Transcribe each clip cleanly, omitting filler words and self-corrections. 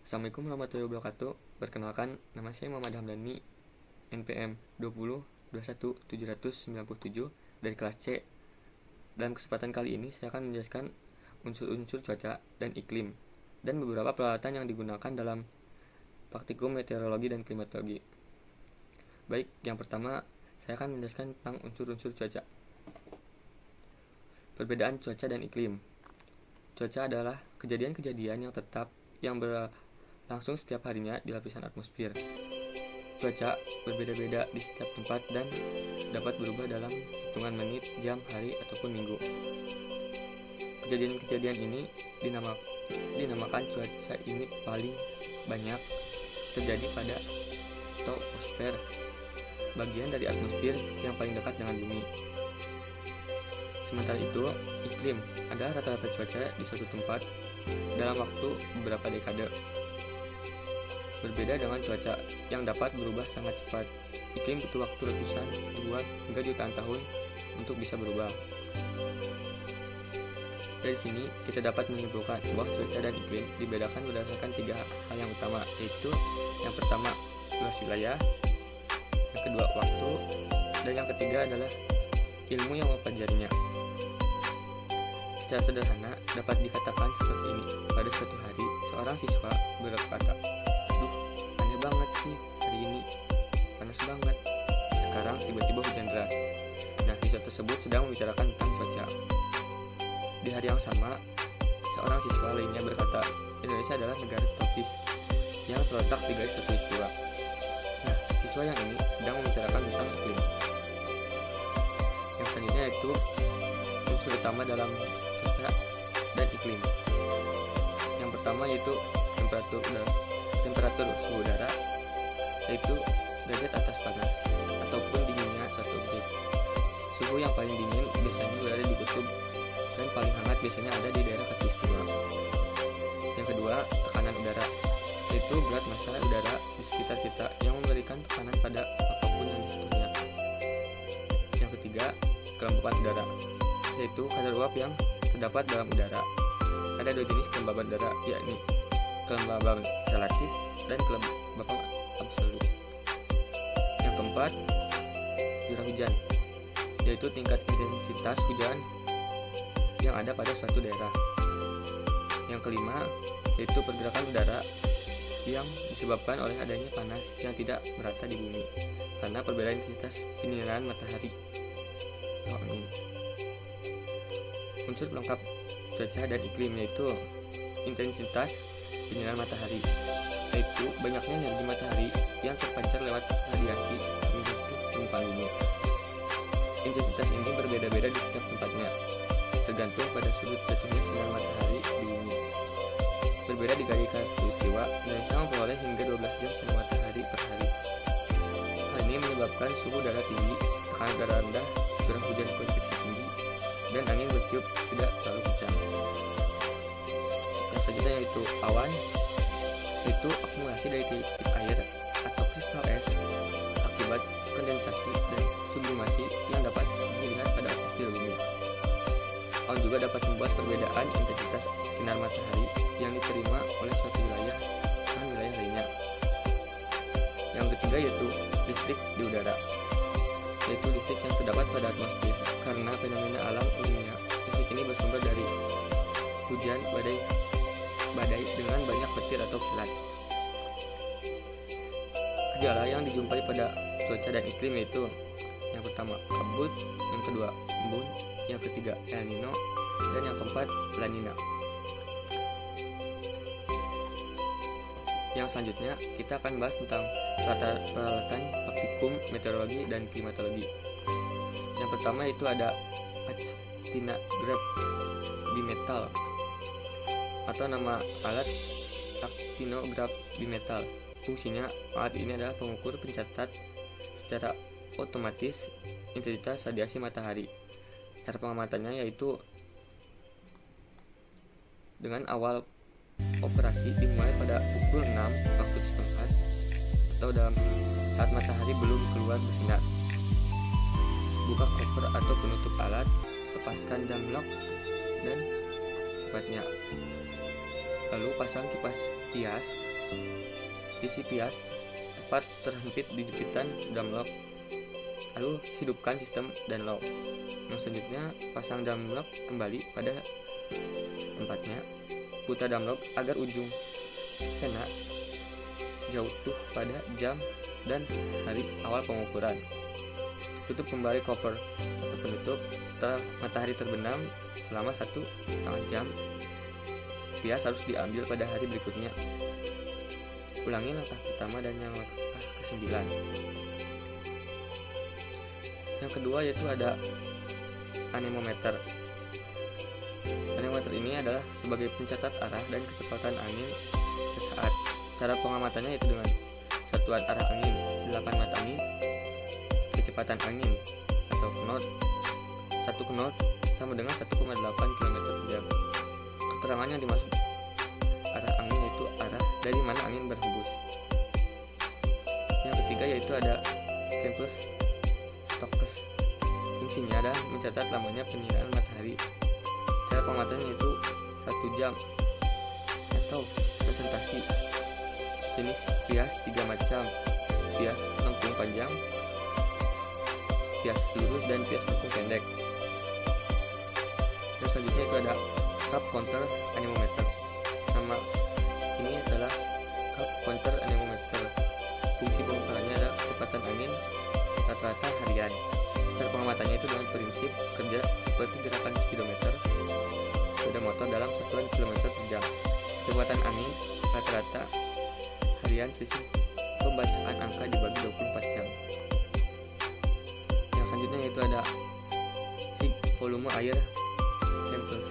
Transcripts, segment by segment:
Assalamualaikum warahmatullahi wabarakatuh. Perkenalkan, nama saya Muhammad Hamdani, NPM 20217197 dari kelas C. Dalam kesempatan kali ini, saya akan menjelaskan unsur-unsur cuaca dan iklim, dan beberapa peralatan yang digunakan dalam praktikum meteorologi dan klimatologi. Baik, yang pertama, saya akan menjelaskan tentang unsur-unsur cuaca. Perbedaan cuaca dan iklim. Cuaca adalah kejadian-kejadian yang tetap yang berlangsung setiap harinya di lapisan atmosfer. Cuaca berbeda-beda di setiap tempat dan dapat berubah dalam hitungan menit, jam, hari, ataupun minggu. Kejadian-kejadian ini dinamakan cuaca ini paling banyak terjadi pada stratosfer, bagian dari atmosfer yang paling dekat dengan bumi. Sementara itu, iklim adalah rata-rata cuaca di suatu tempat dalam waktu beberapa dekade. Berbeda dengan cuaca yang dapat berubah sangat cepat, iklim butuh waktu ratusan, ribuan, hingga jutaan tahun untuk bisa berubah. Dari sini, kita dapat menyimpulkan bahwa cuaca dan iklim dibedakan berdasarkan 3 hal yang utama, yaitu yang pertama, luas wilayah, yang kedua, waktu, dan yang ketiga adalah ilmu yang mempelajarinya. Secara sederhana, dapat dikatakan seperti ini. Pada suatu hari, seorang siswa berkata, "Aneh banget sih hari ini, panas banget. Sekarang tiba-tiba hujan deras." Nah, siswa tersebut sedang membicarakan tentang cuaca. Di hari yang sama, seorang siswa lainnya berkata, "Indonesia adalah negara tropis yang terletak di garis khatulistiwa." Nah, siswa yang ini sedang membicarakan tentang iklim. Yang selanjutnya yaitu unsur utama dalam cuaca dan iklim. Yang pertama yaitu temperatur suhu udara, yaitu derajat atas panas ataupun dinginnya suatu objek. Suhu yang paling dingin biasanya berada di kutub dan paling hangat biasanya ada di daerah khatulistiwa. Yang kedua, tekanan udara, yaitu berat massa udara di sekitar kita yang memberikan tekanan pada apapun yang disentuhnya. Yang ketiga, kelembapan udara, yaitu kadar uap yang terdapat dalam udara. Ada 2 jenis kelembaban udara, yakni kelembaban relatif dan kelembaban absolut. Yang keempat, curah hujan, yaitu tingkat intensitas hujan yang ada pada suatu daerah. Yang kelima, yaitu pergerakan udara yang disebabkan oleh adanya panas yang tidak merata di bumi karena perbedaan intensitas penyinaran matahari. Unsur pelengkap cuaca dan iklim yaitu intensitas penyinaran matahari, yaitu banyaknya energi matahari yang terpancar lewat radiasi menuju permukaan bumi. Intensitas ini berbeda-beda di setiap tempatnya, tergantung pada sudut jatuhnya sinar matahari di bumi. Berbeda di garis khatulistiwa, Indonesia memperoleh hingga 12 jam sinar matahari per hari. Hal ini menyebabkan suhu udara tinggi, tekanan udara rendah, curah hujan konveksi tinggi, dan angin bertiup tidak terlalu kencang. Yang selanjutnya yaitu awan, yaitu akumulasi dari titik air atau kristal es akibat kondensasi dan sublimasi yang dapat dilihat pada atmosfer bumi. Awan juga dapat membuat perbedaan intensitas sinar matahari yang diterima oleh suatu wilayah dan wilayah lainnya. Yang ketiga yaitu listrik di udara, yaitu listrik yang terdapat pada atmosfer karena fenomena alam umumnya. Listrik ini bersumber dari hujan badai dengan banyak petir atau kilat. Gejala yang dijumpai pada cuaca dan iklim yaitu yang pertama kabut, yang kedua embun, yang ketiga El Nino, dan yang keempat La Nina. Yang selanjutnya kita akan bahas tentang peralatan praktikum meteorologi dan klimatologi. Yang pertama itu ada actinograph bimetal atau nama alat actinograph bimetal. Fungsinya, alat ini adalah pengukur pencatat secara otomatis intensitas radiasi matahari. Cara pengamatannya yaitu dengan awal operasi dimulai pada pukul 6 waktu setempat atau dalam saat matahari belum keluar bersinar. Buka cover atau penutup alat, lepaskan jam lock dan sifatnya. Lalu pasang kipas hias Isi pias tepat terhimpit di jepitan drum lock. Lalu hidupkan sistem dan lock. Yang selanjutnya, pasang drum lock kembali pada tempatnya. Putar drum lock agar ujung pena jatuh pada jam dan hari awal pengukuran. Tutup kembali cover atau penutup setelah matahari terbenam selama 1,5 jam. Pias harus diambil pada hari berikutnya. Ulangi langkah pertama dan yang langkah ke-9. Yang kedua yaitu ada anemometer. Anemometer ini adalah sebagai pencatat arah dan kecepatan angin sesaat. Cara pengamatannya yaitu dengan satuan arah angin 8 mata angin, kecepatan angin atau knot. 1 knot sama dengan 1,8 km per jam. Keterangan yang dimaksud arah angin yaitu arah dari mana angin berhembus. Yang ketiga yaitu ada compass stokes. Fungsinya adalah mencatat lamanya penyinaran matahari. Cara pengamatannya yaitu 1 jam atau presentasi. Jenis pias 3 macam: pias lengkung panjang, pias lurus, dan pias lengkung pendek. Dan selanjutnya itu ada cup counter anemometer. Nama ini adalah cup counter anemometer. Fungsi pengukurannya adalah kecepatan angin rata-rata harian. Cara pengamatannya itu dengan prinsip kerja seperti gerakan speedometer sepeda motor dalam satuan kilometer per jam. Kecepatan angin rata-rata harian sisi pembacaan angka dibagi 24 jam. Yang selanjutnya yaitu ada volume air samples.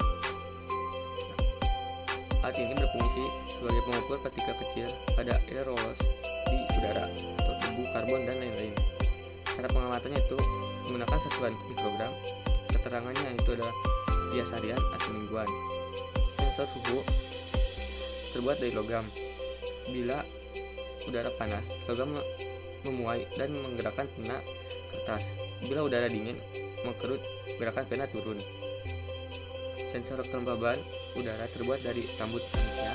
Alat ini berfungsi sebagai pengukur partikel kecil pada aerosols di udara atau debu, karbon, dan lain-lain. Cara pengamatannya itu menggunakan satuan mikrogram. Keterangannya itu adalah pias harian atau mingguan. Sensor suhu terbuat dari logam. Bila udara panas, logam memuai dan menggerakkan pena kertas. Bila udara dingin, mengkerut, gerakan pena turun. Sensor kelembaban udara terbuat dari rambut manusia.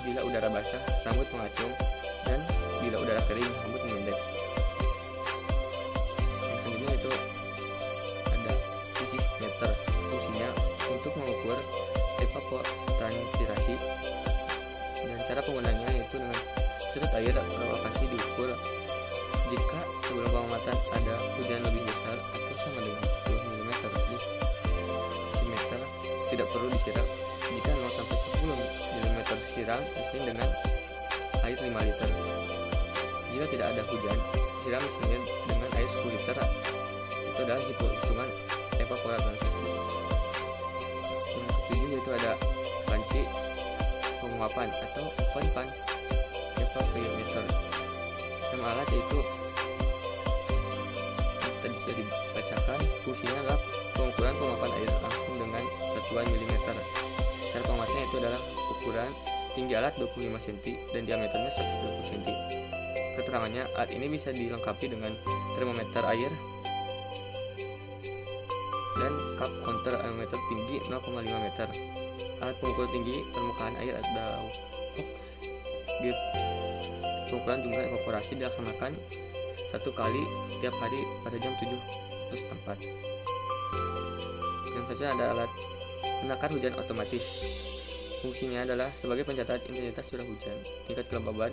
Bila udara basah, rambut mengacung, dan bila udara kering, rambut memendek. Yang selanjutnya itu ada meter. Fungsinya untuk mengukur evapotranspirasi, dan cara penggunaannya yaitu dengan surut air atau lokasi diukur. Jika sebelum pengamatan ada hujan lebih besar atau sama dengan 10 mm di simeter, tidak perlu disiram. Jika 0-10 mm siram mesin dengan air 5 liter. Jika tidak ada hujan, siram mesinnya dengan air 10 liter. Itu adalah hitungan evaporasi. Yang ketujuh yaitu ada panci penguapan atau pan evapometer. Nama alat yaitu tadi sudah dibacakan. Fungsinya adalah pengukuran penguapan air langsung dengan satuan milimeter. Cara penguatannya itu adalah ukuran tinggi alat 25 cm dan diameternya 120 cm. Keterangannya, alat ini bisa dilengkapi dengan termometer air dan cup counter anemometer tinggi 0,5 meter. Alat pengukur tinggi permukaan air atau Fox Give. Pengukuran jumlah evaporasi dilaksanakan 1 kali setiap hari pada jam 7 setempat. Yang selanjutnya ada alat penakar hujan otomatis. Fungsinya adalah sebagai pencatat intensitas curah hujan, tingkat kelembaban,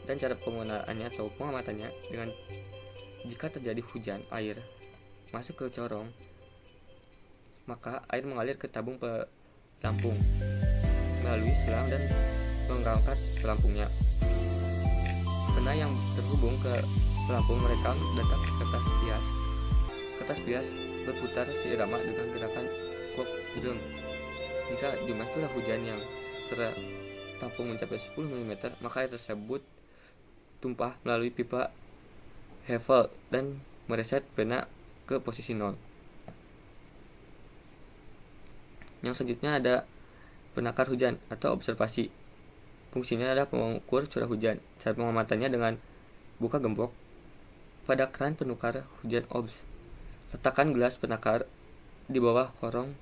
dan cara penggunaannya atau pengamatannya dengan jika terjadi hujan air masuk ke corong, maka air mengalir ke tabung pelampung melalui selang dan mengangkat pelampungnya. Pena yang terhubung ke pelampung merekam data kertas pias. Kertas pias berputar seirama dengan gerakan clock drum. Jika jumlah curah hujan yang tertampung mencapai 10 mm, maka air tersebut tumpah melalui pipa Havel dan mereset pena ke posisi 0. Yang selanjutnya ada penakar hujan atau observasi. Fungsinya adalah mengukur curah hujan. Cara pengamatannya dengan buka gembok pada keran penukar hujan OBS. Letakkan gelas penakar di bawah korong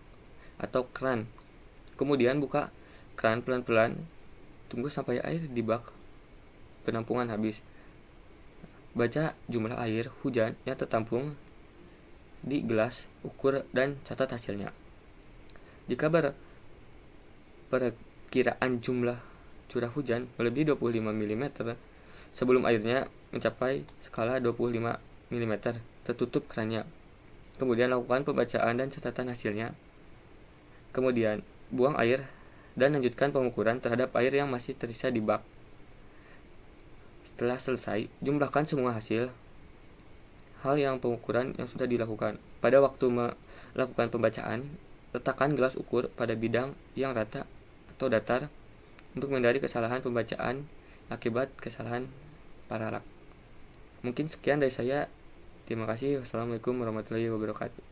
atau keran. Kemudian buka keran pelan-pelan tunggu sampai air di bak penampungan habis. Baca jumlah air hujan yang tertampung di gelas, ukur dan catat hasilnya. Jika perkiraan jumlah curah hujan melebihi 25 mm sebelum airnya mencapai skala 25 mm, tertutup kerannya. Kemudian lakukan pembacaan dan catatan hasilnya. Kemudian buang air dan lanjutkan pengukuran terhadap air yang masih tersisa di bak. Setelah selesai, jumlahkan semua hasil hal yang pengukuran yang sudah dilakukan. Pada waktu melakukan pembacaan, letakkan gelas ukur pada bidang yang rata atau datar untuk menghindari kesalahan pembacaan akibat kesalahan paralak. Mungkin sekian dari saya. Terima kasih. Wassalamualaikum warahmatullahi wabarakatuh.